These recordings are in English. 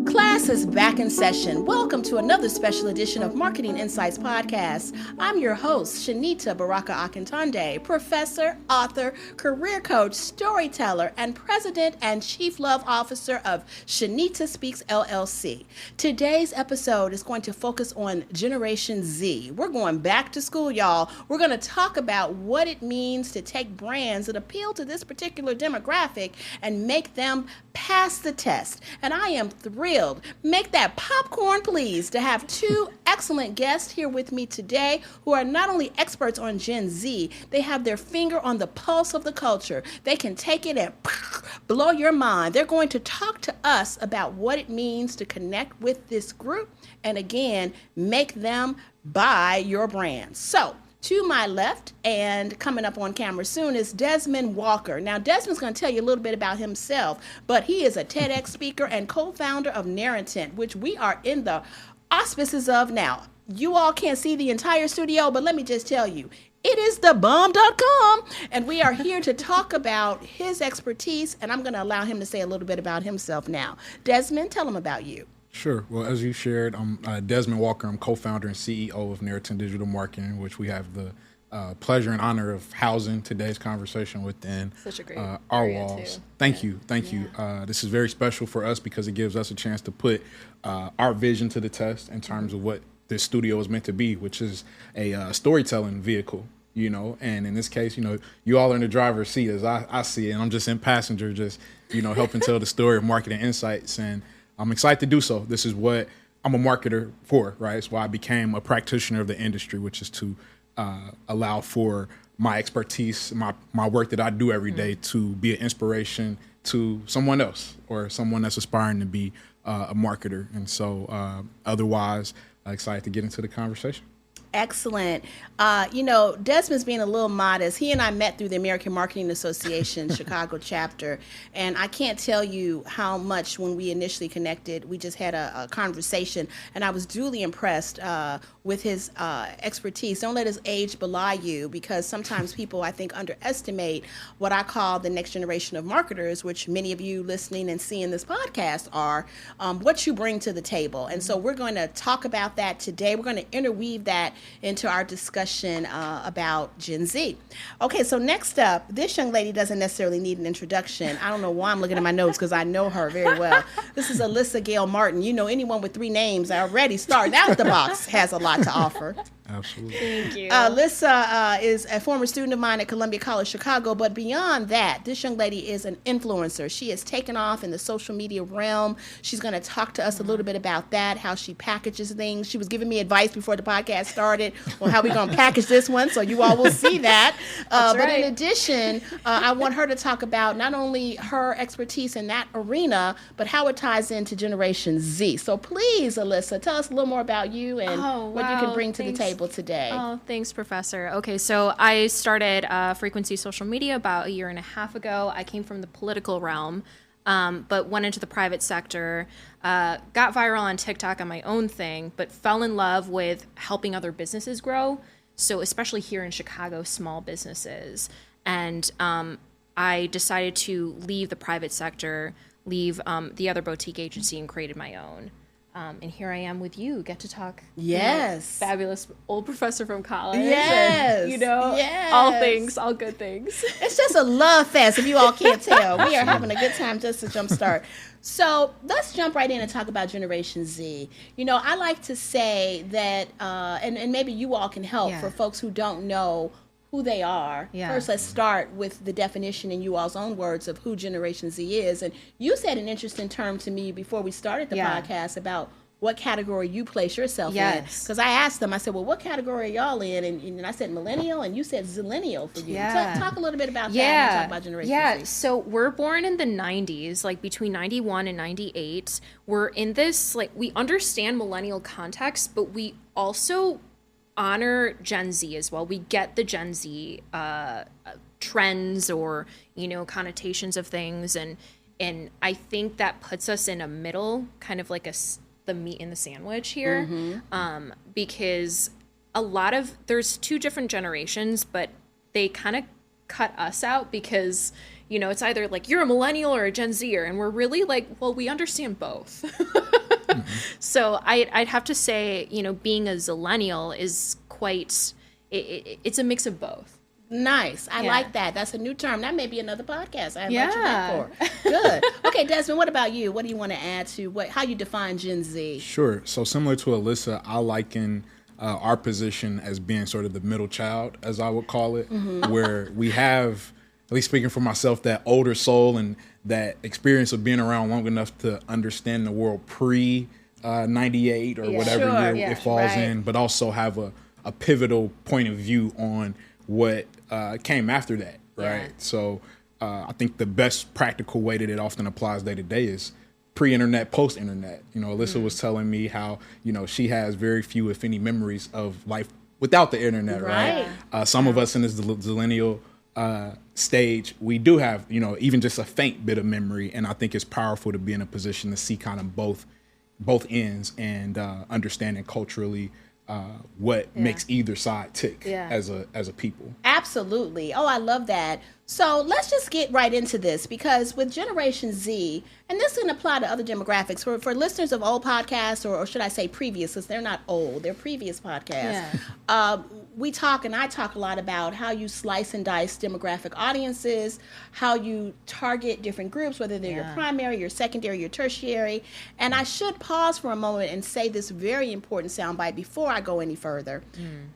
Class is back in session. Welcome to another special edition of Marketing Insights podcast. I'm your host, Shanita Baraka Akintonde, professor, author, career coach, storyteller, and president and chief love officer of Shanita Speaks LLC. Today's episode is going to focus on Generation Z. We're going back to school, y'all. We're going to talk about what it means to take brands that appeal to this particular demographic and make them pass the test. And I am thrilled. Make that popcorn, please, to have two excellent guests here with me today who are not only experts on Gen Z, they have their finger on the pulse of the culture. They can take it and blow your mind. They're going to talk to us about what it means to connect with this group and, again, make them buy your brand. So, to my left and coming up on camera soon is Desmond Walker. Now, Desmond's going to tell you a little bit about himself, but he is a TEDx speaker and co-founder of Narrative, which we are in the auspices of now. You all can't see the entire studio, but let me just tell you, it is thebomb.com, and we are here to talk about his expertise, and I'm going to allow him to say a little bit about himself now. Desmond, tell him about you. Sure. Well, as you shared, I'm Desmond Walker. I'm co-founder and CEO of Narrative Digital Marketing, which we have the pleasure and honor of housing today's conversation within Such a great our walls. Too. Thank you. This is very special for us because it gives us a chance to put our vision to the test in terms of what this studio is meant to be, which is a storytelling vehicle. And in this case, you all are in the driver's seat as I see it, and I'm just in passenger, just helping tell the story of Marketing Insights. And I'm excited to do so. This is what I'm a marketer for, right? It's why I became a practitioner of the industry, which is to allow for my expertise, my work that I do every day to be an inspiration to someone else or someone that's aspiring to be a marketer. And so otherwise, excited to get into the conversation. Excellent. Desmond's being a little modest. He and I met through the American Marketing Association Chicago chapter, and I can't tell you how much when we initially connected, we just had a conversation, and I was duly impressed with his expertise. Don't let his age belie you, because sometimes people, I think, underestimate what I call the next generation of marketers, which many of you listening and seeing this podcast are, what you bring to the table. And so we're going to talk about that today. We're going to interweave that into our discussion about Gen Z. Okay, so next up, this young lady doesn't necessarily need an introduction. I don't know why I'm looking at my notes because I know her very well. This is Alyssa Gail Martin. Anyone with 3 names already starting out the box has a lot to offer. Absolutely. Thank you. Alyssa is a former student of mine at Columbia College Chicago, but beyond that, this young lady is an influencer. She has taken off in the social media realm. She's going to talk to us a little bit about that, how she packages things. She was giving me advice before the podcast started on how we're going to package this one, so you all will see that. But in addition, I want her to talk about not only her expertise in that arena, but how it ties into Generation Z. So please, Alyssa, tell us a little more about you and what you can bring to the table today. Oh, thanks, Professor. Okay, so I started Frequency Social Media about 1.5 years ago. I came from the political realm, but went into the private sector, got viral on TikTok on my own thing, but fell in love with helping other businesses grow. So especially here in Chicago, small businesses. And I decided to leave the private sector, leave the other boutique agency, and created my own. And here I am with you, get to talk. Yes. Fabulous old professor from college. Yes. And, yes. all things, all good things. It's just a love fest, if you all can't tell. We are having a good time just to jumpstart. So let's jump right in and talk about Generation Z. I like to say that, and maybe you all can help for folks who don't know who they are. First, let's start with the definition in you all's own words of who Generation Z is. And you said an interesting term to me before we started the podcast about what category you place yourself in. Because I asked them, I said, well, what category are y'all in? And I said millennial, and you said zillennial for you. Talk a little bit about that and talk about Generation Z. So we're born in the 90s, like between 91 and 98. We're in this, we understand millennial context, but we also honor Gen Z as well. We get the Gen Z trends or, connotations of things. And I think that puts us in a middle, kind of like the meat in the sandwich here. Because there's 2 different generations, but they kind of cut us out because, it's either like you're a millennial or a Gen Zer, and we're really like, well, we understand both. So I'd have to say, being a zillennial is quite, it's a mix of both. Nice. I like that. That's a new term. That may be another podcast I invite you back for. Good. Okay, Desmond, what about you? What do you want to add to how you define Gen Z? Sure. So similar to Alyssa, I liken our position as being sort of the middle child, as I would call it, where we have, at least speaking for myself, that older soul and that experience of being around long enough to understand the world pre 98 or whatever year it falls in, but also have a pivotal point of view on what came after that, right? Yeah. So I think the best practical way that it often applies day to day is pre-internet, post-internet. Alyssa was telling me how, she has very few, if any, memories of life without the internet, right? Some of us in this zillennial stage, we do have, even just a faint bit of memory. And I think it's powerful to be in a position to see kind of both ends and understanding culturally what makes either side tick as a people. Absolutely. Oh, I love that. So let's just get right into this, because with Generation Z, and this can apply to other demographics, for listeners of old podcasts, or should I say previous, because they're not old, they're previous podcasts. We talk, and I talk a lot about how you slice and dice demographic audiences, how you target different groups, whether they're your primary, your secondary, your tertiary. And I should pause for a moment and say this very important soundbite before I go any further.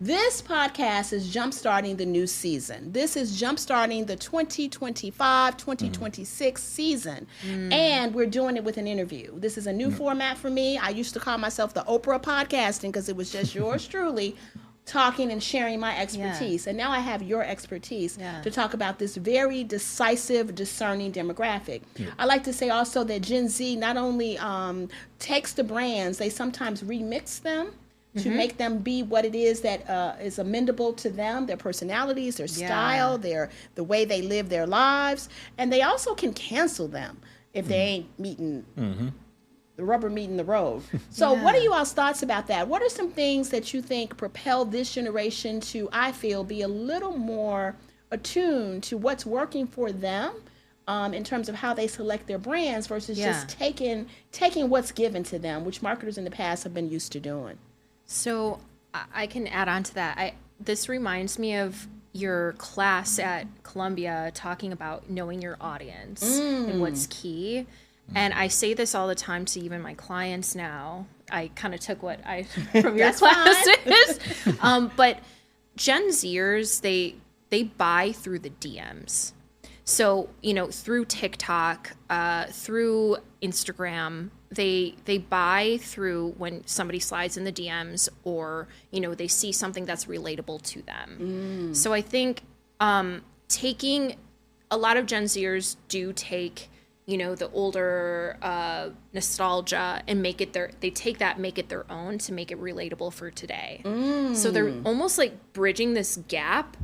This podcast is jumpstarting the new season. This is jumpstarting the 2025-2026 season. And we're doing it with an interview. This is a new format for me. I used to call myself the Oprah of podcasting because it was just yours truly talking and sharing my expertise. And now I have your expertise to talk about this very decisive, discerning demographic. I like to say also that Gen Z not only takes the brands, they sometimes remix them to make them be what it is that is amendable to them, their personalities, their style, the way they live their lives. And they also can cancel them if they ain't meeting the rubber meeting the road. So what are you all's thoughts about that? What are some things that you think propel this generation to, I feel, be a little more attuned to what's working for them in terms of how they select their brands versus just taking what's given to them, which marketers in the past have been used to doing? So I can add on to that. This reminds me of your class at Columbia talking about knowing your audience and what's key. And I say this all the time to even my clients now. I kind of took what I from your classes. But Gen Zers, they buy through the DMs. So, through TikTok, through Instagram, they buy through when somebody slides in the DMs, or, they see something that's relatable to them. So I think taking a lot of Gen Zers do take the older nostalgia and make it make it their own to make it relatable for today. So they're almost like bridging this gap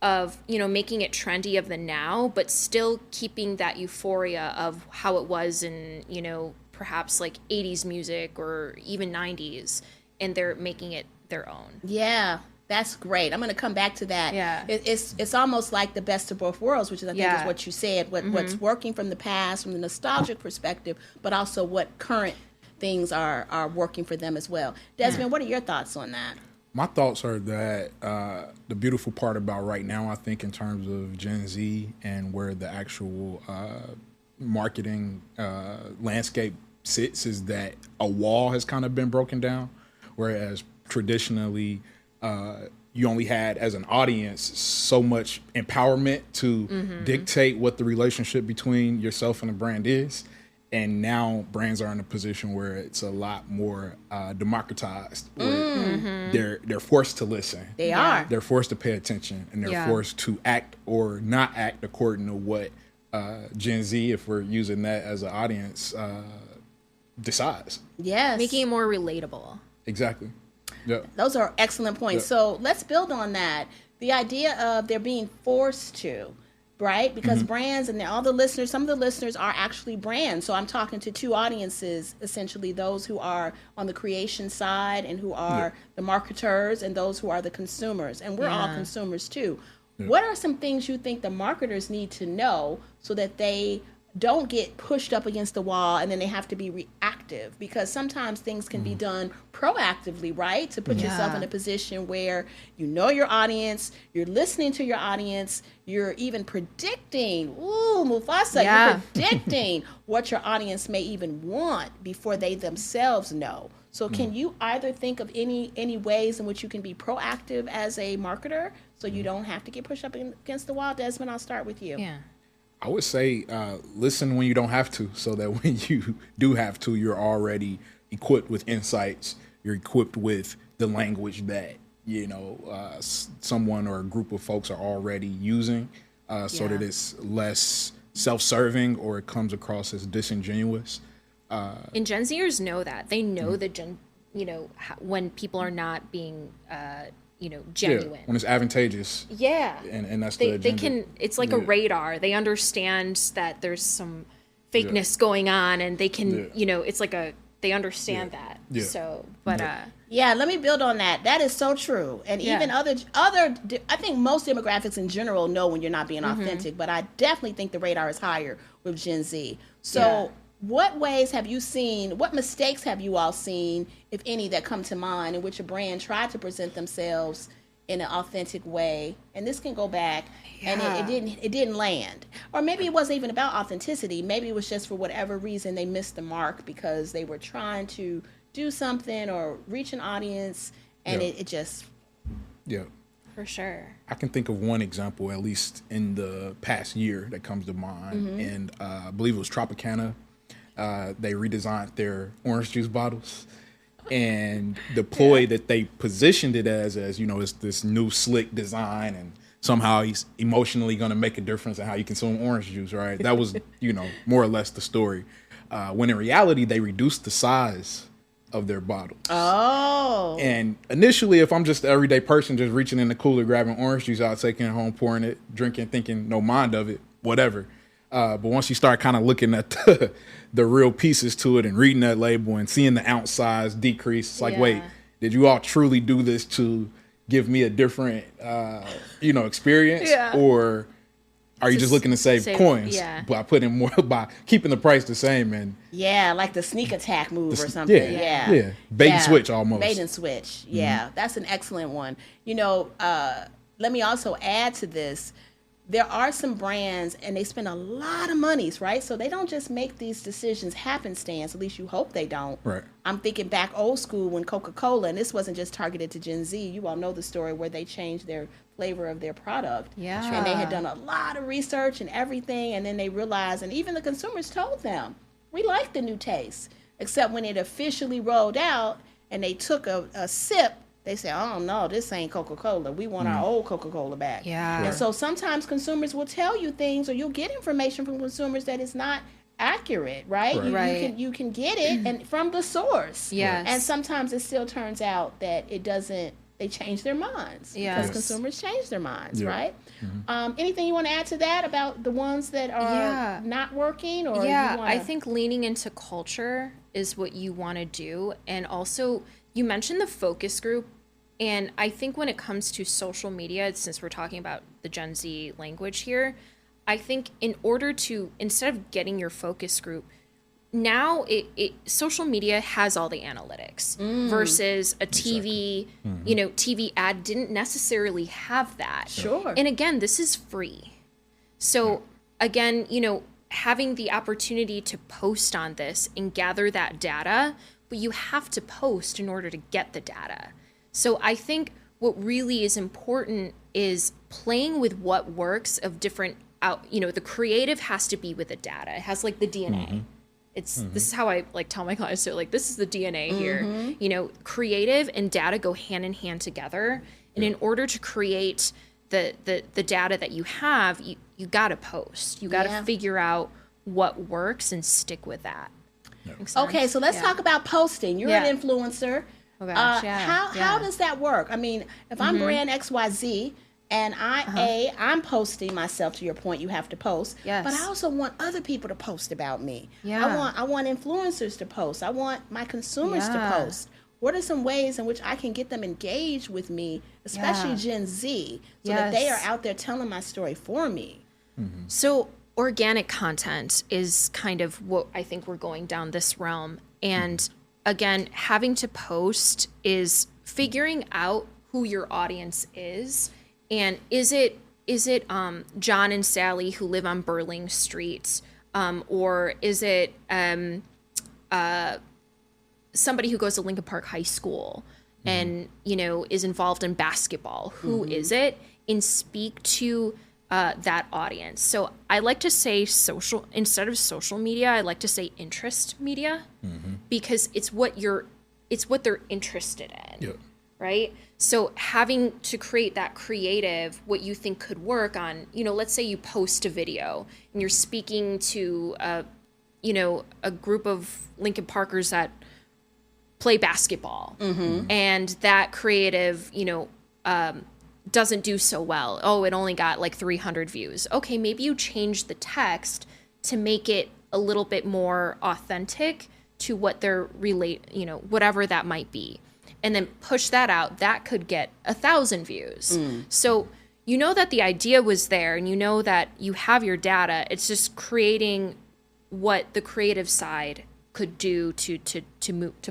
of, making it trendy of the now, but still keeping that euphoria of how it was in, perhaps like 80s music or even 90s, and they're making it their own. Yeah. That's great. I'm going to come back to that. Yeah. It's almost like the best of both worlds, which is, I think is what you said, what's working from the past, from the nostalgic perspective, but also what current things are working for them as well. Desmond, what are your thoughts on that? My thoughts are that the beautiful part about right now, I think, in terms of Gen Z and where the actual marketing landscape sits, is that a wall has kind of been broken down, whereas traditionally you only had, as an audience, so much empowerment to dictate what the relationship between yourself and the brand is. And now brands are in a position where it's a lot more democratized. Where they're forced to listen. They are. They're forced to pay attention, and they're forced to act or not act according to what Gen Z, if we're using that as an audience, decides. Yes. Making it more relatable. Exactly. Yeah. Those are excellent points. Yeah. So let's build on that. The idea of they're being forced to, right? Because brands, and all the listeners, some of the listeners are actually brands. So I'm talking to two audiences, essentially, those who are on the creation side and who are the marketers, and those who are the consumers. And we're all consumers too. What are some things you think the marketers need to know so that they don't get pushed up against the wall and then they have to be reactive? Because sometimes things can be done proactively, right? To put yourself in a position where you know your audience, you're listening to your audience, you're even predicting, Mufasa, you're predicting what your audience may even want before they themselves know. So can you either think of any ways in which you can be proactive as a marketer so you don't have to get pushed up against the wall? Desmond, I'll start with you. Yeah. I would say listen when you don't have to, so that when you do have to, you're already equipped with insights. You're equipped with the language that, someone or a group of folks are already using, so that it's less self-serving or it comes across as disingenuous. And Gen Zers know that. They know that when people are not being genuine. When it's advantageous. Yeah. And that's they agenda. can, it's like a radar. They understand that there's some fakeness going on, and they can, it's like they understand that. Yeah. So, but let me build on that. That is so true. And even other, I think most demographics in general know when you're not being authentic, but I definitely think the radar is higher with Gen Z. So what ways have you seen, what mistakes have you all seen, if any, that come to mind in which a brand tried to present themselves in an authentic way, and this can go back and it didn't land? Or maybe it wasn't even about authenticity. Maybe it was just for whatever reason they missed the mark because they were trying to do something or reach an audience, and it just... Yeah. for sure. I can think of one example, at least in the past year, that comes to mind. And I believe it was Tropicana. They redesigned their orange juice bottles, and the ploy that they positioned it as it's this new slick design, and somehow he's emotionally going to make a difference in how you consume orange juice, right? That was, more or less the story. When in reality, they reduced the size of their bottles. Oh. And initially, if I'm just an everyday person just reaching in the cooler, grabbing orange juice out, taking it home, pouring it, drinking, thinking no mind of it, whatever. But once you start kind of looking at the real pieces to it and reading that label and seeing the ounce size decrease, it's like, wait, did you all truly do this to give me a different, experience? Yeah. Or are you just looking to save coins by putting more, by keeping the price the same? And like the sneak attack move or something. Bait and switch almost. Bait and switch. Yeah, that's an excellent one. Let me also add to this. There are some brands, and they spend a lot of monies, right? So they don't just make these decisions happenstance. At least you hope they don't. Right. I'm thinking back old school when Coca-Cola, and this wasn't just targeted to Gen Z. You all know the story where they changed their flavor of their product. Yeah. And they had done a lot of research and everything, and then they realized, and even the consumers told them, we like the new taste. Except when it officially rolled out and they took a sip, they say, oh, no, this ain't Coca-Cola. We want our old Coca-Cola back. Yeah. And so sometimes consumers will tell you things, or you'll get information from consumers that is not accurate, right? You can get it and from the source. Yes. And sometimes it still turns out that it doesn't, they change their minds. Because consumers change their minds, right? Anything you want to add to that about the ones that are not working? Or I think leaning into culture is what you want to do. And also, you mentioned the focus group. And I think when it comes to social media, since we're talking about the Gen Z language here, I think in order to, instead of getting your focus group, now social media has all the analytics versus a TV, TV ad didn't necessarily have that. Sure. And again, this is free. So again, having the opportunity to post on this and gather that data, but you have to post in order to get the data. So I think what really is important is playing with what works of different the creative has to be with the data. It has like the DNA. This is how I tell my clients, so this is the DNA here. Creative and data go hand in hand together. And in order to create the data that you have, you got to post. You got to figure out what works and stick with that. Okay, so let's talk about posting. You're an influencer. Oh gosh, how does that work? I mean, if I'm brand XYZ and I'm posting myself, to your point, you have to post. Yes. But I also want other people to post about me. Yeah. I want influencers to post. I want my consumers to post. what are some ways in which I can get them engaged with me, especially Gen Z, so that they are out there telling my story for me? So organic content is kind of what I think we're going down this realm. And again, having to post is figuring out who your audience is. And is it John and Sally who live on Burling Street? Or is it somebody who goes to Lincoln Park High School and, is involved in basketball? Who is it? And speak to that audience. So I like to say instead of social media, I like to say interest media, because it's what they're interested in. Right? So having to create that creative, what you think could work on, let's say you post a video and you're speaking to a group of Lincoln Parkers that play basketball, and that creative, doesn't do so well. Oh, it only got like 300 views. Okay, maybe you change the text to make it a little bit more authentic to what they're whatever that might be. And then push that out. That could get 1,000 views. So that the idea was there, and that you have your data. It's just creating what the creative side could do to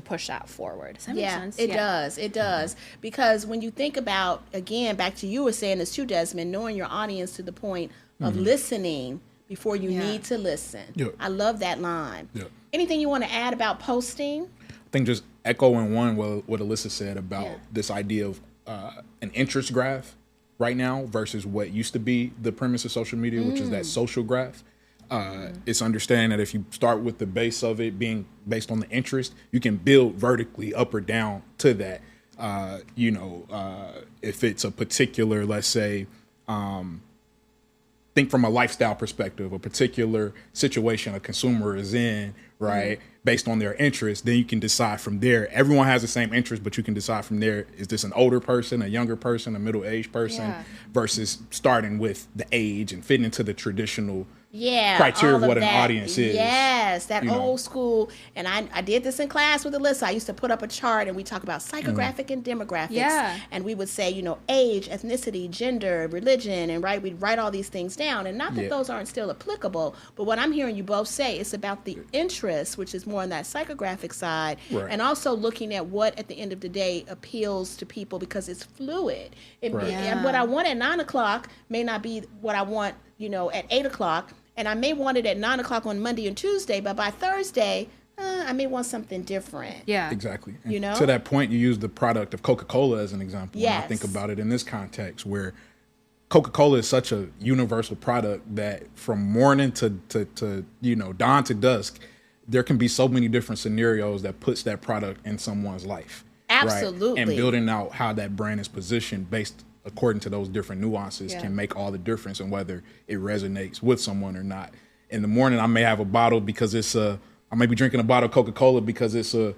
push that forward. Does that make sense? It does. It does. Because when you think about, again, back to you were saying this too, Desmond, knowing your audience to the point of listening before you need to listen. I love that line. Anything you want to add about posting? I think just echoing what Alyssa said about this idea of an interest graph right now versus what used to be the premise of social media, which is that social graph. It's understanding that if you start with the base of it being based on the interest, you can build vertically up or down to that. If it's a particular, let's say, think from a lifestyle perspective, a particular situation a consumer is in, right, based on their interest, then you can decide from there. Everyone has the same interest, but you can decide from there, is this an older person, a younger person, a middle-aged person, versus starting with the age and fitting into the traditional criteria of what an audience is. Yes, that old school. And I did this in class with Alyssa. I used to put up a chart and we talk about psychographic and demographics. And we would say, age, ethnicity, gender, religion, and we'd write all these things down. And not that those aren't still applicable, but what I'm hearing you both say is about the interest, which is more on that psychographic side, and also looking at what at the end of the day appeals to people, because it's fluid. And what I want at 9 o'clock may not be what I want at 8 o'clock, and I may want it at 9 o'clock on Monday and Tuesday, but by Thursday, I may want something different. Yeah. Exactly. And to that point, you use the product of Coca-Cola as an example. Yes. When I think about it in this context, where Coca-Cola is such a universal product that from morning to dawn to dusk, there can be so many different scenarios that puts that product in someone's life. Absolutely. Right? And building out how that brand is positioned based according to those different nuances can make all the difference in whether it resonates with someone or not. In the morning, I may have a bottle because I may be drinking a bottle of Coca-Cola because it's a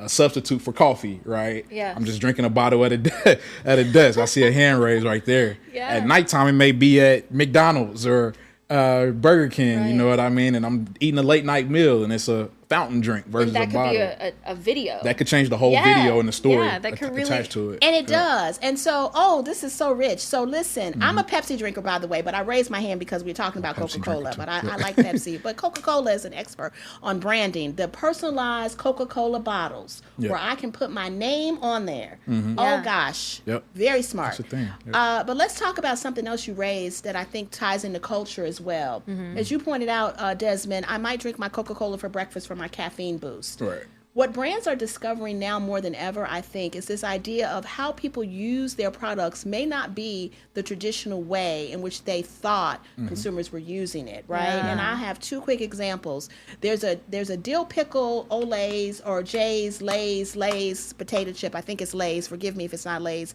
substitute for coffee, right? Yeah. I'm just drinking a bottle at a desk. I see a hand raised right there. At nighttime, it may be at McDonald's or Burger King, you know what I mean? And I'm eating a late night meal and it's a fountain drink versus a bottle. That could be a video. That could change the whole video and the story that could really attached to it. And it does. And so, this is so rich. So listen, I'm a Pepsi drinker, by the way, but I raised my hand because we're talking about Coca-Cola. But I like Pepsi. But Coca-Cola is an expert on branding. The personalized Coca-Cola bottles where I can put my name on there. Oh, gosh. Very smart. That's the thing. But let's talk about something else you raised that I think ties into culture as well. As you pointed out, Desmond, I might drink my Coca-Cola for breakfast for my caffeine boost. Right. What brands are discovering now more than ever, I think, is this idea of how people use their products may not be the traditional way in which they thought consumers were using it, right? And I have two quick examples. There's a dill pickle Olays or Jay's Lay's potato chip. I think it's Lay's. Forgive me if it's not Lay's.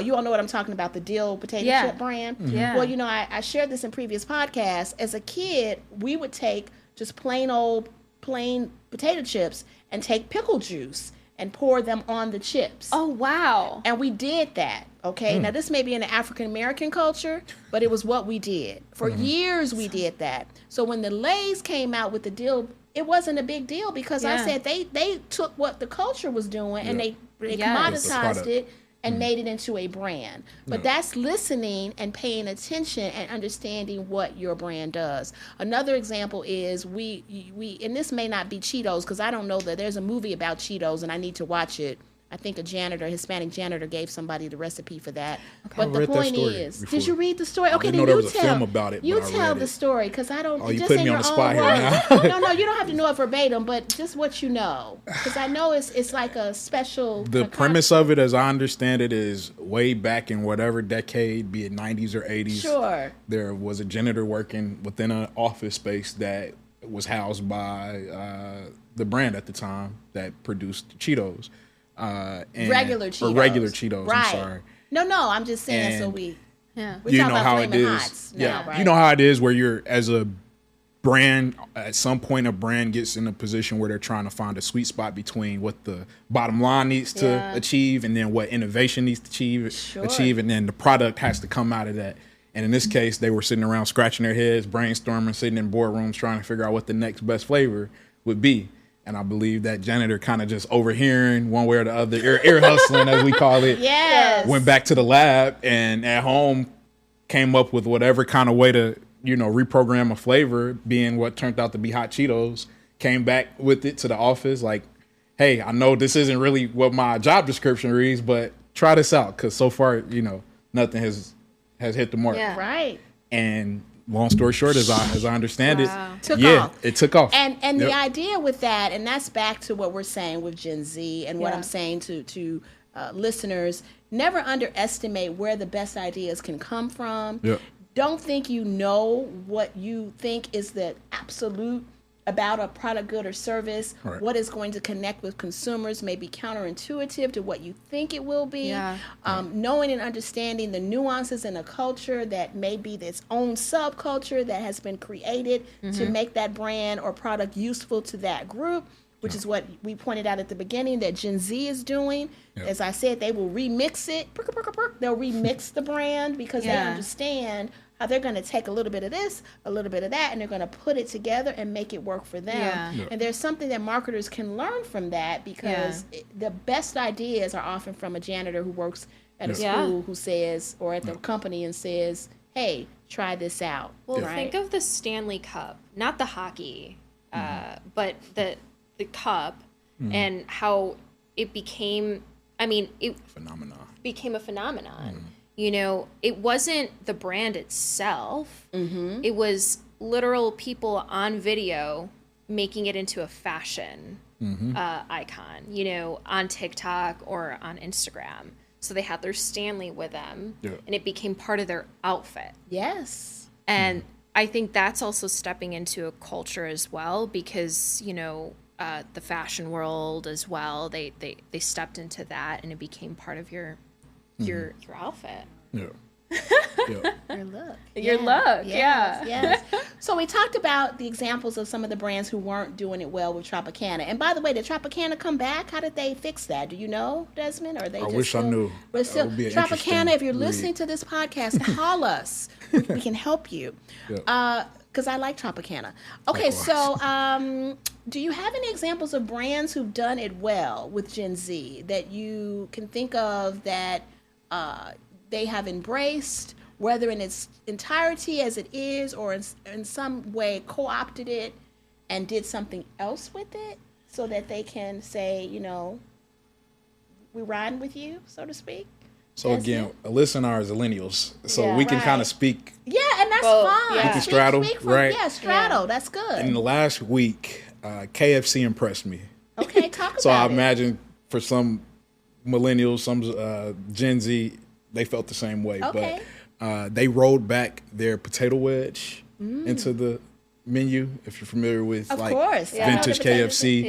You all know what I'm talking about, the dill potato chip brand. Well, I shared this in previous podcasts. As a kid, we would take just plain potato chips and take pickle juice and pour them on the chips. Oh, wow. And we did that, okay? Now, this may be in the African-American culture, but it was what we did. For years, we did that. So when the Lay's came out with the deal, it wasn't a big deal because I said they took what the culture was doing and they commoditized it and made it into a brand. But that's listening and paying attention and understanding what your brand does. Another example is we and this may not be Cheetos because I don't know that there's a movie about Cheetos and I need to watch it. I think a Hispanic janitor gave somebody the recipe for that. Okay. But the point is, did you read the story? Okay, then you tell. Film about it, you tell the story because I don't. Oh, you just put in me your on the own spot here now. No, you don't have to know it verbatim, but just what you know, because I know it's like a special. The premise of it, as I understand it, is way back in whatever decade, be it 90s or 80s. Sure. There was a janitor working within an office space that was housed by the brand at the time that produced Cheetos. Regular Cheetos. Right. I'm sorry. No, I'm just saying and so we you know how it is. Right? You know how it is where you're as a brand at some point a brand gets in a position where they're trying to find a sweet spot between what the bottom line needs to achieve and then what innovation needs to achieve and then the product has to come out of that. And in this case, they were sitting around scratching their heads, brainstorming, sitting in boardrooms trying to figure out what the next best flavor would be. And I believe that janitor kind of just overhearing one way or the other, ear hustling as we call it, went back to the lab and at home came up with whatever kind of way to, reprogram a flavor, being what turned out to be hot Cheetos, came back with it to the office like, hey, I know this isn't really what my job description reads, but try this out because so far, nothing has hit the mark. Yeah. Right. And long story short, as I understand it, it took off. And the idea with that, and that's back to what we're saying with Gen Z and what I'm saying to listeners, never underestimate where the best ideas can come from. Yep. Don't think you know what you think is the absolute about a product, good, or service. Right. What is going to connect with consumers may be counterintuitive to what you think it will be. Yeah. Knowing and understanding the nuances in a culture that may be its own subculture that has been created to make that brand or product useful to that group, which is what we pointed out at the beginning that Gen Z is doing. Yep. As I said, they will remix it. They'll remix the brand because they understand how they're going to take a little bit of this, a little bit of that, and they're going to put it together and make it work for them. Yeah. Yeah. And there's something that marketers can learn from that because the best ideas are often from a janitor who works at a school who says, or at the company and says, hey, try this out. Well, think of the Stanley Cup, not the hockey, but the cup and how it became, became a phenomenon. It wasn't the brand itself. It was literal people on video making it into a fashion icon, on TikTok or on Instagram. So they had their Stanley with them, and it became part of their outfit. Yes. And I think that's also stepping into a culture as well because, the fashion world as well, they stepped into that and it became part of your outfit. Yeah. Your look. Your look. Yes. So we talked about the examples of some of the brands who weren't doing it well with Tropicana. And by the way, did Tropicana come back? How did they fix that? Do you know, Desmond? Or they I wish I knew. But still, Tropicana, if you're listening to this podcast, call us. We can help you. Because I like Tropicana. Okay, so do you have any examples of brands who've done it well with Gen Z that you can think of that they have embraced, whether in its entirety as it is or in some way co-opted it and did something else with it so that they can say, we're riding with you, so to speak? So again, Alyssa and I are millennials, so we can kind of speak. Yeah, and that's fine. We can straddle, right? Yeah, straddle. Yeah. That's good. In the last week, KFC impressed me. Okay, talk about it. So I imagine for some millennials, some Gen Z, they felt the same way. Okay. But they rolled back their potato wedge into the menu. If you're familiar with vintage KFC,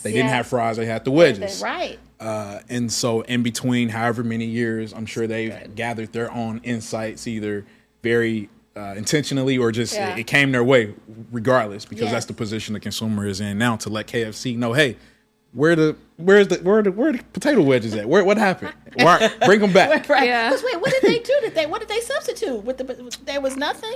they didn't have fries; they had the wedges. Right. And so in between however many years, I'm sure they've gathered their own insights, either very intentionally or just it came their way regardless, because that's the position the consumer is in now, to let KFC know, hey, where the potato wedges at? What happened? Why, bring them back. Right. Yeah. 'Cause wait, what did they do? What did they substitute with there was nothing?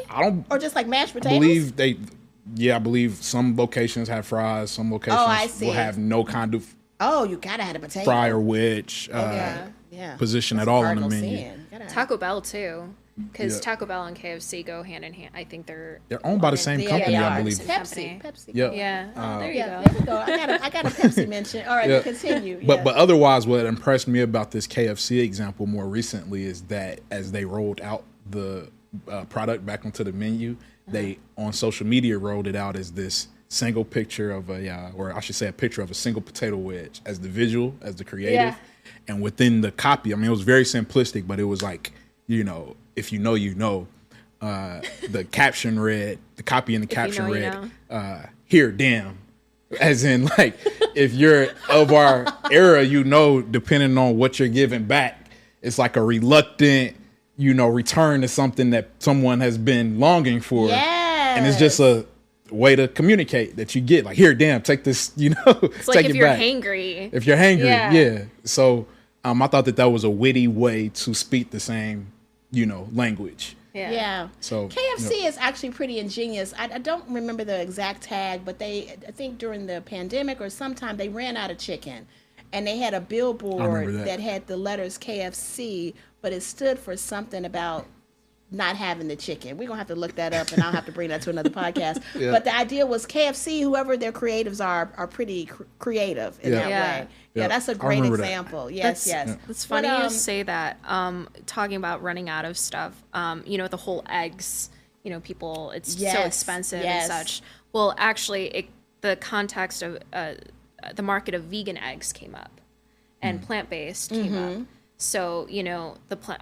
Or just like mashed potatoes? I believe some locations have fries. Some locations I see. will have no kind of Oh, you gotta have a potato. fry or wedge position at all on the menu. Taco Bell too, because Yeah. Taco Bell and KFC go hand in hand. I think they're owned by the same company, I believe. Pepsi. Yeah. Yeah. There you go. There we go. I got a Pepsi mention. All right, continue. But otherwise, what impressed me about this KFC example more recently is that as they rolled out the product back onto the menu, they on social media rolled it out as this single picture of or I should say a picture of a single potato wedge as the visual, as the creative. Yeah. And within the copy, I mean, it was very simplistic, but it was like, if you know, the caption read, the copy in the caption read, here, damn. As in, like, if you're of our era, depending on what you're giving back, it's like a reluctant, return to something that someone has been longing for. Yes. And it's just a way to communicate that you get, like, here, damn, take this, It's like take if it you're back. hangry. If you're hangry, Yeah. So I thought that was a witty way to speak the same, language. Yeah. So KFC is actually pretty ingenious. I don't remember the exact tag, but I think during the pandemic or sometime they ran out of chicken. And they had a billboard that had the letters KFC, but it stood for something about not having the chicken. We're going to have to look that up, and I'll have to bring that to another podcast. Yeah. But the idea was KFC, whoever their creatives are pretty creative in that way. Yeah, that's a great example. Yes. It's funny you say that. Talking about running out of stuff, the whole eggs, people, it's so expensive and such. Well, actually, the context of the market of vegan eggs came up and plant-based came up. So,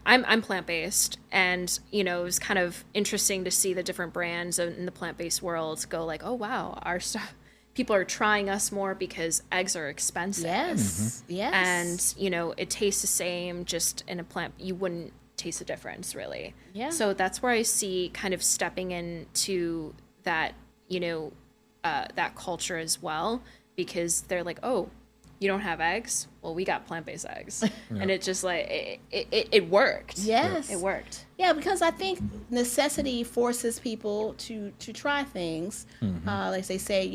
I'm plant-based, and, it was kind of interesting to see the different brands in the plant-based world go like, oh, wow, our stuff, people are trying us more because eggs are expensive. Yes. And, it tastes the same, just in a plant, you wouldn't taste the difference, really. Yeah. So that's where I see kind of stepping into that, that culture as well, because they're like, oh, you don't have eggs? Well, we got plant-based eggs. And it just like, it worked. Yes. It worked. Yeah, because I think necessity forces people to try things. Like they say,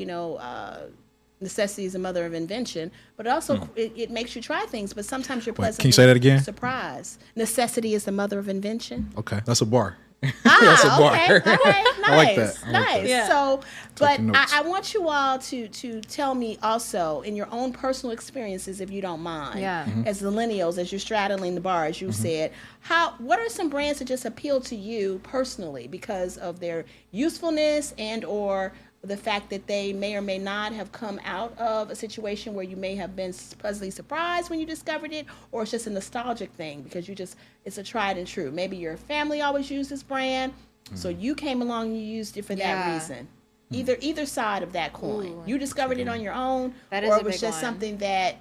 necessity is the mother of invention, but also it makes you try things, but sometimes you're pleasantly can you say that again? surprised. Necessity is the mother of invention. Okay, that's a bar. That's a bar. Okay. All right. Nice. I like that. Nice. Yeah. So, but Taking notes. I want you all to tell me also in your own personal experiences, if you don't mind, Yeah. as millennials, as you're straddling the bar, as you said, what are some brands that just appeal to you personally because of their usefulness and or the fact that they may or may not have come out of a situation where you may have been pleasantly surprised when you discovered it, or it's just a nostalgic thing because it's a tried and true. Maybe your family always used this brand, so you came along and you used it for that reason. Either side of that coin. Ooh. You discovered it on your own, That is or a it was big just one. something that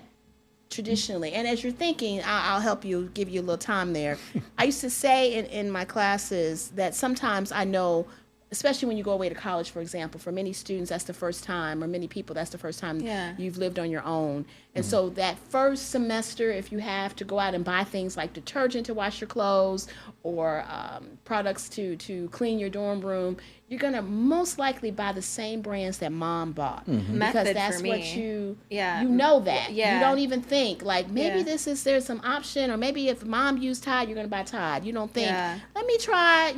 traditionally, and as you're thinking, I'll help you, give you a little time there. I used to say in my classes that sometimes I know, especially when you go away to college, for example, for many students, that's the first time, or many people, that's the first time you've lived on your own. And so that first semester, if you have to go out and buy things like detergent to wash your clothes or products to clean your dorm room, you're going to most likely buy the same brands that mom bought. Because Method that's for me. what you Yeah. know that. Yeah. You don't even think, like, maybe Yeah. there's some option, or maybe if mom used Tide, you're going to buy Tide. You don't think, Yeah. let me try,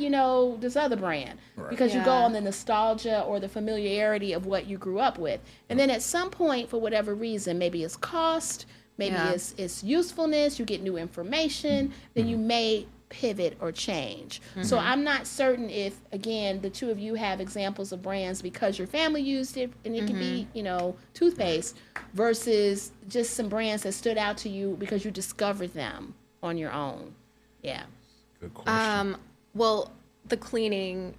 this other brand. Because you go on the nostalgia or the familiarity of what you grew up with. And then at some point, for whatever reason, maybe it's cost, maybe it's usefulness, you get new information, then you may pivot or change. So I'm not certain if, again, the two of you have examples of brands because your family used it, and it could be, toothpaste, versus just some brands that stood out to you because you discovered them on your own. Yeah. Good question. Well, the cleaning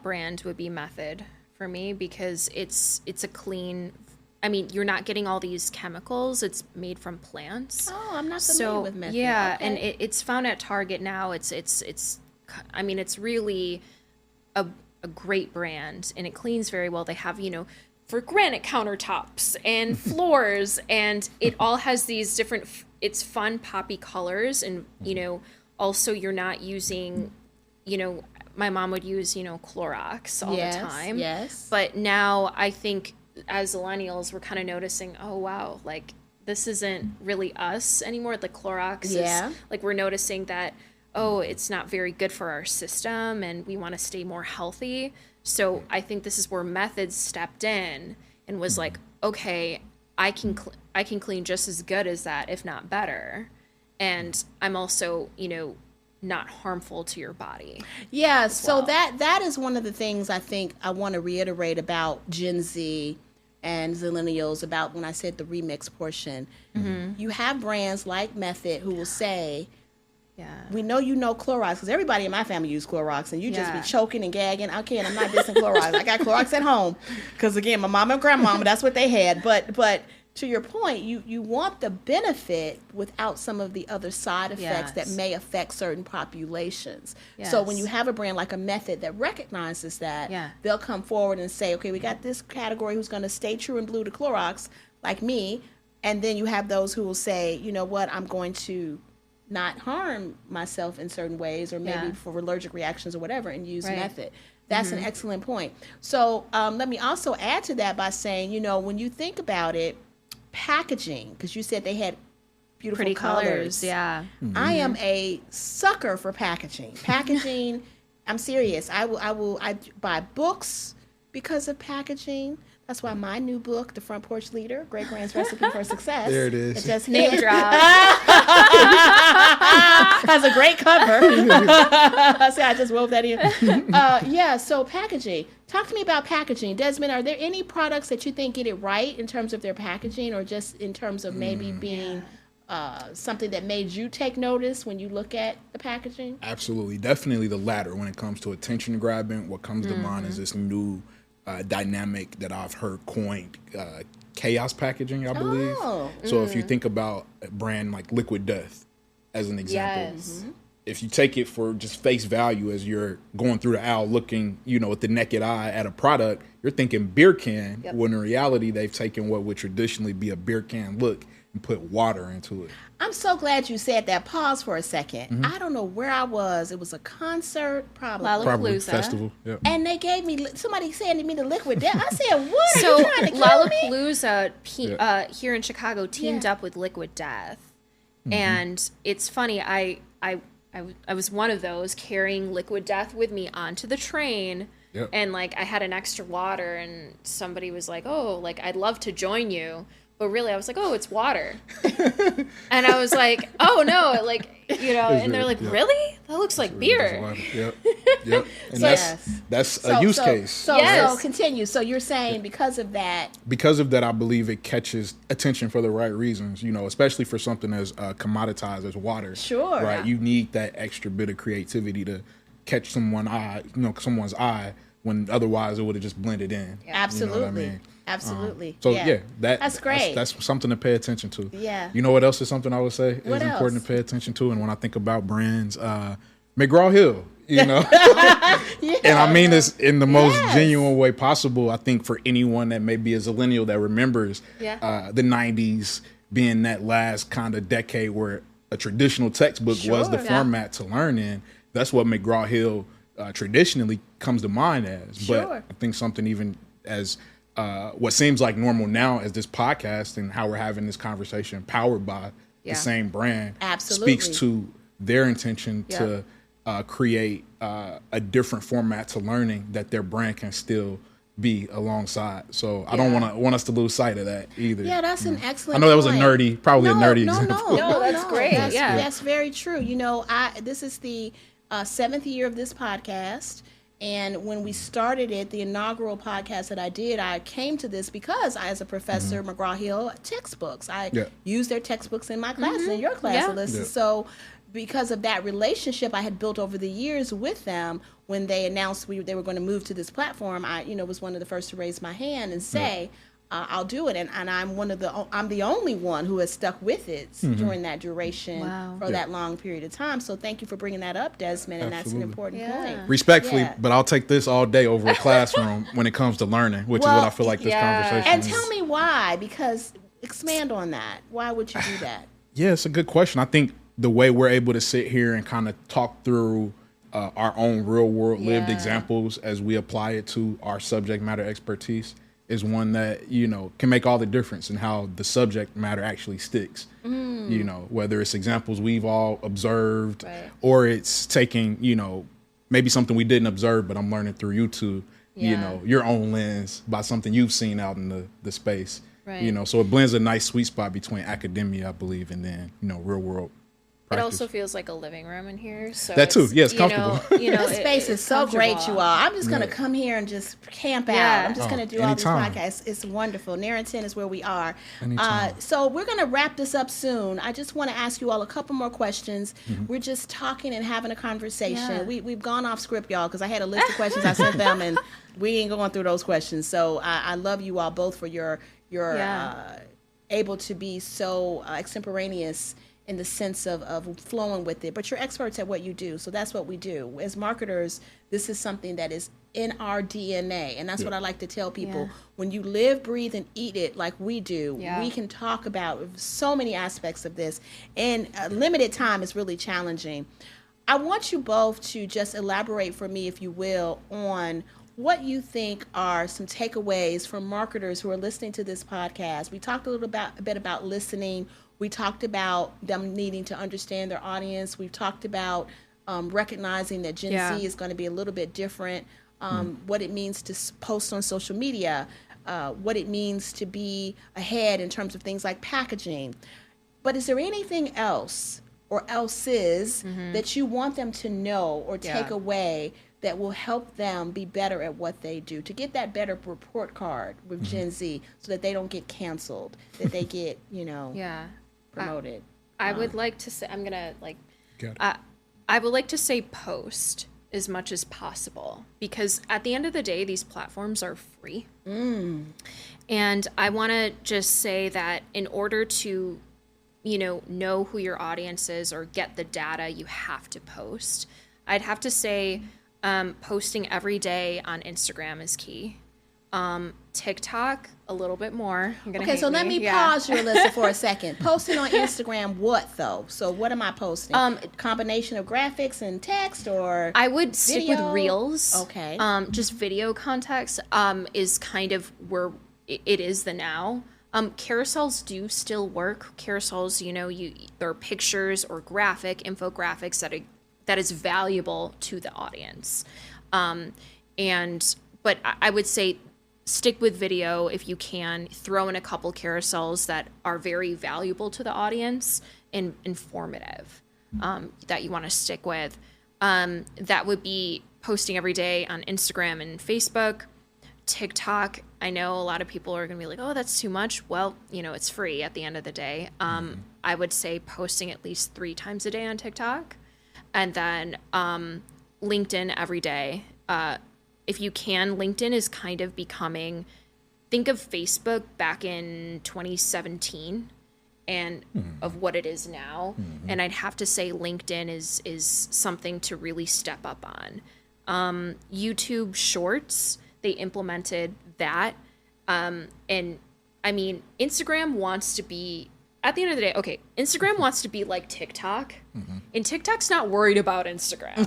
brand would be Method for me because it's a clean. I mean, you're not getting all these chemicals. It's made from plants. Oh, I'm not familiar with Method. Yeah, Okay. and it's found at Target now. It's I mean, it's really a great brand, and it cleans very well. They have for granite countertops and floors, and it all has these different, it's fun poppy colors, and also you're not using, my mom would use, Clorox all the time. Yes. But now I think as millennials, we're kind of noticing, oh wow, like this isn't really us anymore. The Clorox is like, we're noticing that, oh, it's not very good for our system and we want to stay more healthy. So I think this is where methods stepped in and was like, okay, I can clean just as good as that, if not better. And I'm also, not harmful to your body. Yeah, so that is one of the things I think I want to reiterate about Gen Z and Zillennials, about when I said the remix portion. You have brands like Method who will say, we know Clorox, because everybody in my family use Clorox, and you just be choking and gagging. Okay, and I'm not dissing Clorox. I got Clorox at home, because again, my mama and grandmama, that's what they had. But to your point, you want the benefit without some of the other side effects that may affect certain populations. So when you have a brand like a Method that recognizes that, they'll come forward and say, okay, we got this category who's going to stay true and blue to Clorox, like me, and then you have those who will say, you know what, I'm going to not harm myself in certain ways, or maybe for allergic reactions or whatever, and use Method. That's an excellent point. So let me also add to that by saying, when you think about it, packaging, because you said they had beautiful pretty colors. Yeah. I am a sucker for packaging. Packaging, I'm serious. I buy books because of packaging. That's why my new book, The Front Porch Leader, Great Grand's Recipe for Success. There it is. It just Name hit. drop. Has a great cover. See, I just wove that in. So packaging. Talk to me about packaging. Desmond, are there any products that you think get it right in terms of their packaging, or just in terms of maybe being something that made you take notice when you look at the packaging? Absolutely. Definitely the latter when it comes to attention grabbing. What comes to mind is this new dynamic that I've heard coined chaos packaging, I believe. So if you think about a brand like Liquid Death as an example, if you take it for just face value as you're going through the aisle looking, with the naked eye at a product, you're thinking beer can, when in reality they've taken what would traditionally be a beer can look and put water into it. I'm so glad you said that. Pause for a second. I don't know where I was. It was a concert, probably festival. Yep. And they gave me, somebody said to me, the Liquid Death. I said, what? Are you trying to kill me? Lollapalooza here in Chicago teamed up with Liquid Death. And it's funny, I was one of those carrying Liquid Death with me onto the train. And I had an extra water, and somebody was like, oh, I'd love to join you. But really, I was like, oh, it's water. And I was like, oh, no, and they're like, really? That looks like beer. Yep. And that's a use case. So continue. So you're saying because of that, I believe it catches attention for the right reasons, especially for something as commoditized as water. Sure. Right. You need that extra bit of creativity to catch someone's eye when otherwise it would have just blended in. Absolutely. You know what I mean? Absolutely. That's great. That's something to pay attention to. Yeah. You know what else is something I would say is important to pay attention to? And when I think about brands, McGraw-Hill, And I mean this in the most genuine way possible. I think for anyone that may be a millennial that remembers the 90s being that last kind of decade where a traditional textbook was the format to learn in, that's what McGraw-Hill traditionally comes to mind as. But I think something even as what seems like normal now as this podcast and how we're having this conversation powered by the same brand speaks to their intention to create a different format to learning that their brand can still be alongside. So I don't want us to lose sight of that either. Yeah, that's an excellent I know that was point. a nerdy example. No, that's great. That's very true. This is the 7th year of this podcast. And when we started it, the inaugural podcast that I did, I came to this because I, as a professor, McGraw-Hill textbooks. I use their textbooks in my class, in your class, Alyssa. So because of that relationship I had built over the years with them, when they announced they were going to move to this platform, I was one of the first to raise my hand and say, I'll do it. And I'm the only one who has stuck with it during that duration for that long period of time. So thank you for bringing that up, Desmond. And that's an important point. Respectfully, but I'll take this all day over a classroom when it comes to learning, which is what I feel like this conversation and is. tell me why, because expand on that. Why would you do that? Yeah, it's a good question. I think the way we're able to sit here and kind of talk through our own real world lived examples as we apply it to our subject matter expertise is one that, you know, can make all the difference in how the subject matter actually sticks. You know, whether it's examples we've all observed or it's taking, you know, maybe something we didn't observe, but I'm learning through YouTube, you know, your own lens by something you've seen out in the space. You know, so it blends a nice sweet spot between academia, I believe, and then, you know, real world practice. It also feels like a living room in here. So that too. Yeah, it's comfortable. This space is so great, you all. I'm just going to come here and just camp out. I'm just going to do all these podcasts. It's wonderful. Narrington is where we are. So we're going to wrap this up soon. I just want to ask you all a couple more questions. We're just talking and having a conversation. We've gone off script, y'all, because I had a list of questions I sent them, and we ain't going through those questions. So I love you all both for your able to be so extemporaneous in the sense of flowing with it, but you're experts at what you do. So that's what we do. As marketers, this is something that is in our DNA. And that's what I like to tell people. When you live, breathe, and eat it like we do, we can talk about so many aspects of this. And limited time is really challenging. I want you both to just elaborate for me, if you will, on what you think are some takeaways for marketers who are listening to this podcast. We talked a bit about listening. We talked about them needing to understand their audience. We've talked about recognizing that Gen Z is going to be a little bit different, what it means to post on social media, what it means to be ahead in terms of things like packaging. But is there anything else or else's that you want them to know or take away that will help them be better at what they do, to get that better report card with Gen Z so that they don't get canceled, that they get, you know, promoted? I would like to say, I would like to say post as much as possible, because at the end of the day, these platforms are free. And I want to just say that in order to, you know who your audience is or get the data, you have to post. I'd have to say, posting every day on Instagram is key. TikTok, a little bit more. Okay, so let me pause you, Alyssa, for a second. Posting on Instagram, what though? So what am I posting? Combination of graphics and text, or I would stick with Reels. Okay. Just video context is kind of where it is the now. Carousels do still work. Carousels, there are pictures or infographics that is valuable to the audience. But I would say stick with video if you can. Throw in a couple carousels that are very valuable to the audience and informative that you want to stick with. That would be posting every day on Instagram and Facebook. TikTok, I know a lot of people are going to be like, oh, that's too much. Well, it's free at the end of the day. I would say posting at least 3 times a day on TikTok. And then LinkedIn every day. If you can, LinkedIn is kind of becoming, think of Facebook back in 2017 and of what it is now. And I'd have to say LinkedIn is something to really step up on. YouTube Shorts, they implemented that. And I mean, Instagram wants to be, at the end of the day, okay, Instagram wants to be like TikTok, and TikTok's not worried about Instagram.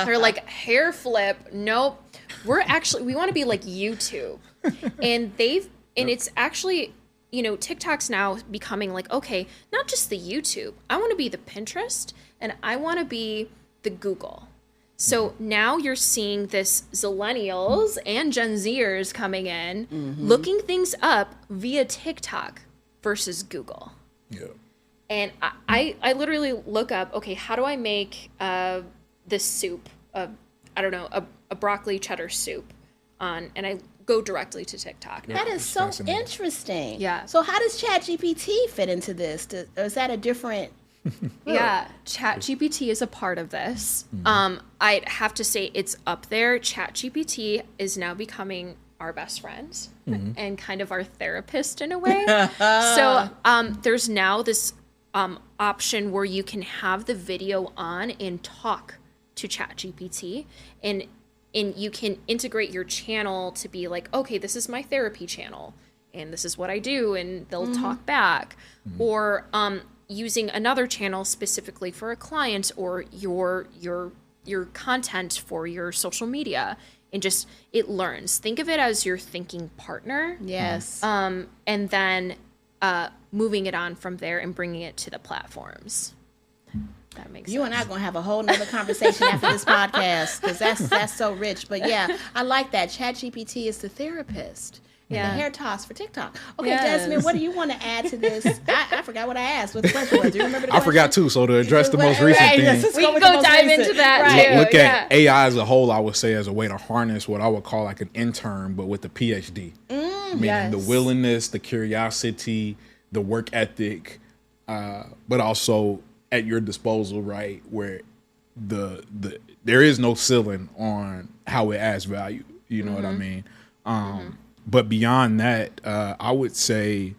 They're like, hair flip, nope. We want to be like YouTube. And it's actually, TikTok's now becoming like, okay, not just the YouTube. I want to be the Pinterest, and I want to be the Google. So now you're seeing this Zillennials and Gen Zers coming in, looking things up via TikTok versus Google. Yeah. And I literally look up, okay, how do I make this soup, a broccoli cheddar soup, and I go directly to TikTok. That is so interesting. Yeah. So how does ChatGPT fit into this? Or is that a different... Yeah, ChatGPT is a part of this. I'd have to say it's up there. ChatGPT is now becoming our best friend and kind of our therapist in a way. So there's now this option where you can have the video on and talk to ChatGPT, and you can integrate your channel to be like, okay, this is my therapy channel and this is what I do, and they'll talk back. Or using another channel specifically for a client, or your content for your social media, and just it learns. Think of it as your thinking partner. Yes. And then moving it on from there and bringing it to the platforms. That makes You sense. and I are going to have a whole nother conversation after this podcast, because that's so rich. But yeah, I like that. ChatGPT is the therapist. And the hair toss for TikTok. Okay, Yes. Desmond, what do you want to add to this? I forgot what I asked. What the question was? Do you remember the I question? forgot too. So to address the most recent Right, thing, let's We go can with the go most dive recent. into that Right. too. look at AI as a whole, I would say, as a way to harness what I would call like an intern, but with a PhD. Meaning Yes. the willingness, the curiosity, the work ethic, but also at your disposal, right? Where there is no ceiling on how it adds value. You know what I mean? But beyond that, I would say,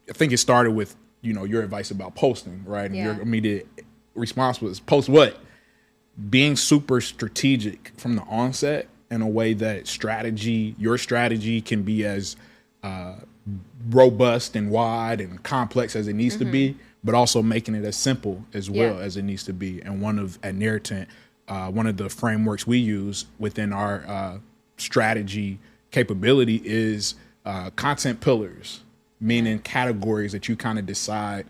I think it started with, your advice about posting, right? And your immediate response was post what? Being super strategic from the onset in a way that your strategy can be as robust and wide and complex as it needs to be, but also making it as simple as well as it needs to be. And at Narratant, one of the frameworks we use within our strategy capability is content pillars, meaning categories that you kind of decide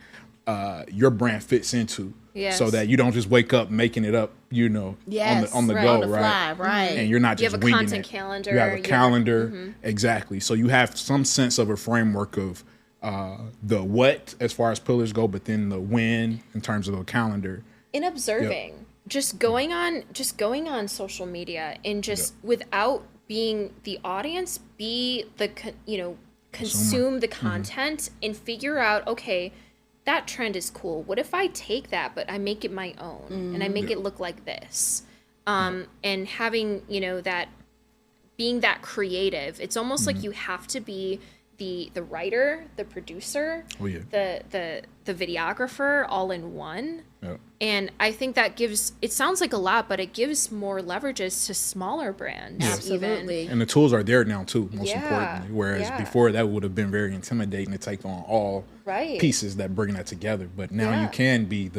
your brand fits into. Yes. So that you don't just wake up making it up, Yes, on the right. go, On the right? fly, right. And you're not You just have a winging content it. calendar. You have a calendar, exactly. So you have some sense of a framework of the what as far as pillars go, but then the when in terms of a calendar. In observing, just going on social media, and just without being the audience, be the consume the content and figure out, okay, that trend is cool. What if I take that, but I make it my own and I make it look like this? And having, that being that creative, it's almost like you have to be the writer, the producer, the videographer all in one. Yep. And I think that it sounds like a lot, but it gives more leverages to smaller brands. Absolutely. Even. And the tools are there now too, most Yeah, importantly. Whereas yeah. before that would have been very intimidating to take on all Right. pieces that bring that together. But now Yeah. you can be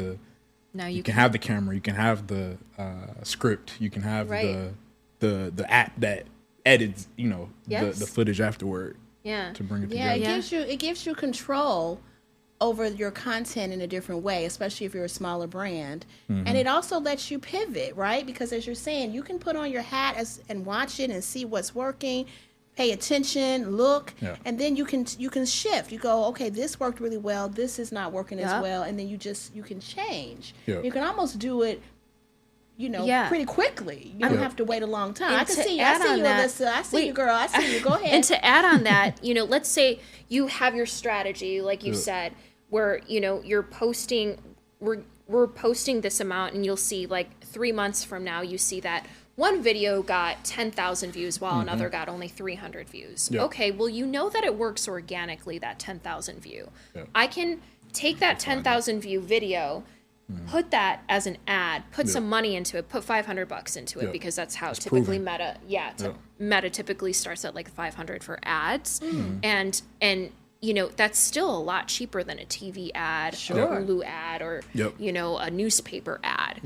Now you can have the camera, you can have the script, you can have Right. the app that edits, Yes. the footage afterward Yeah. to bring it Yeah, together. it gives you control over your content in a different way, especially if you're a smaller brand. And it also lets you pivot, right? Because as you're saying, you can put on your hat and watch it and see what's working, pay attention, look, and then you can shift. You go, okay, this worked really well, this is not working as well, and then you can change. Yeah. You can almost do it pretty quickly. You don't have to wait a long time. And I can to see you, add on that- Alyssa. I see you, girl. I see you. Go ahead. And to add on that, let's say you have your strategy, like you said, where, you're posting, we're posting this amount, and you'll see like 3 months from now, you see that one video got 10,000 views while another got only 300 views. Yeah. Okay, well, that it works organically, that 10,000 view. Yeah. I can take that 10,000 view video, put that as an ad, put some money into it, put $500 into it, because that's how typically proven. Meta typically starts at like 500 for ads. And that's still a lot cheaper than a TV ad, a Hulu ad, or a newspaper ad,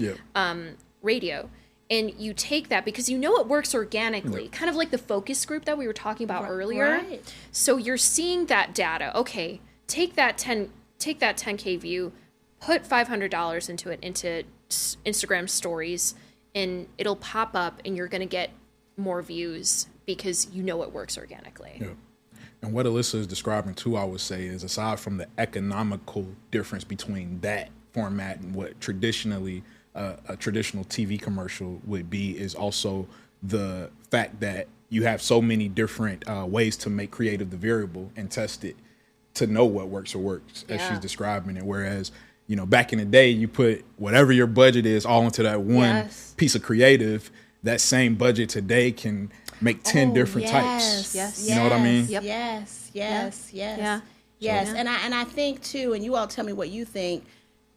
radio. And you take that because it works organically, kind of like the focus group that we were talking about earlier. Right. So you're seeing that data. Okay, take that 10K view, put $500 into it, into Instagram stories, and it'll pop up, and you're going to get more views because it works organically. Yeah. And what Alyssa is describing too, I would say, is aside from the economical difference between that format and what traditionally a traditional TV commercial would be, is also the fact that you have so many different ways to make creative the variable and test it to know what works or works, as she's describing it. Whereas, back in the day, you put whatever your budget is all into that one piece of creative, that same budget today can make 10 different types. Yes. You know what I mean? Yep. Yes. Yeah. And I think too, and you all tell me what you think,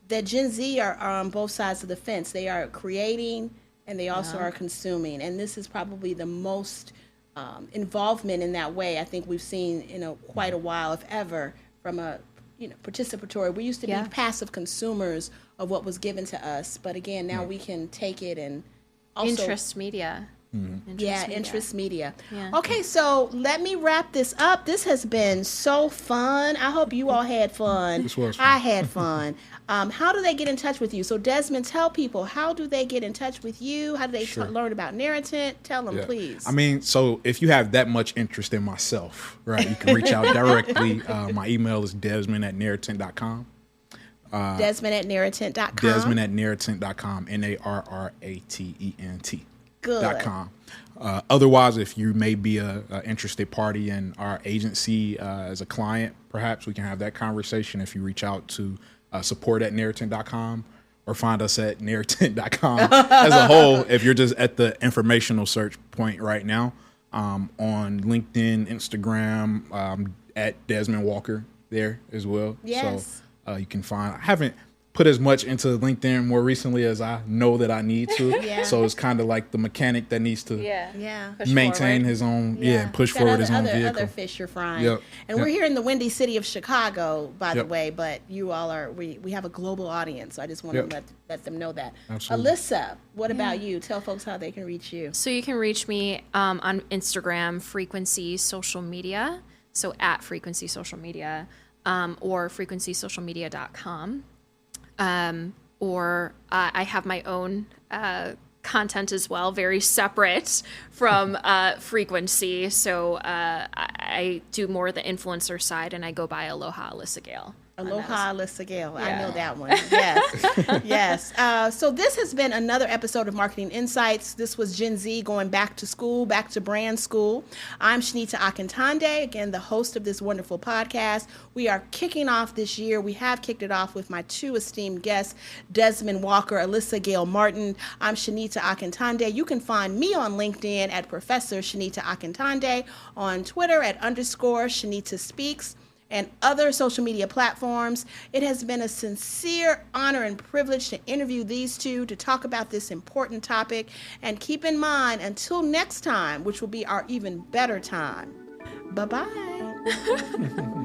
that Gen Z are on both sides of the fence. They are creating and they also are consuming. And this is probably the most involvement in that way I think we've seen in quite a while, if ever, from a participatory. We used to be passive consumers of what was given to us, but again, now we can take it and also Interest media. Interest media. Yeah. Okay, so let me wrap this up. This has been so fun. I hope you all had fun. This was fun. I had fun. How do they get in touch with you? So Desmond, tell people, how do they get in touch with you? How do they learn about Narrative? Tell them, please. I mean, so if you have that much interest in myself, right, you can reach out directly. My email is desmond@narratent.com. Desmond@narratent.com. Desmond@narratent.com. NARRATENT. Good. .com. Otherwise, if you may be a interested party in our agency as a client, perhaps we can have that conversation if you reach out to support@narratent.com or find us at narratent.com as a whole. If you're just at the informational search point right now, on LinkedIn, Instagram, at Desmond Walker there as well. Yes. So you can find, I haven't put as much into LinkedIn more recently as I know that I need to. So it's kind of like the mechanic that needs to maintain his own, push forward his own vehicle. Other fish you're frying. Yep. And we're here in the windy city of Chicago, by the way, but you all are, we have a global audience. So I just want to let them know that. Absolutely. Alyssa, what about you? Tell folks how they can reach you. So you can reach me on Instagram, Frequency Social Media, so at Frequency Social Media, or frequencysocialmedia.com. Or I have my own content as well, very separate from Frequency. So I do more the influencer side, and I go by Aloha Alyssa Gail. Aloha Alyssa Gail. I know that one. Yes. Yes. So this has been another episode of Marketing Insights. This was Gen Z going back to school, back to brand school. I'm Shanita Akintonde, again, the host of this wonderful podcast. We are kicking off this year. We have kicked it off with my two esteemed guests, Desmond Walker, Alyssa Gail Martin. I'm Shanita Akintonde. You can find me on LinkedIn at Professor Shanita Akintonde, on Twitter at _Shanita Speaks, and other social media platforms. It has been a sincere honor and privilege to interview these two to talk about this important topic. And keep in mind, until next time, which will be our even better time, bye-bye.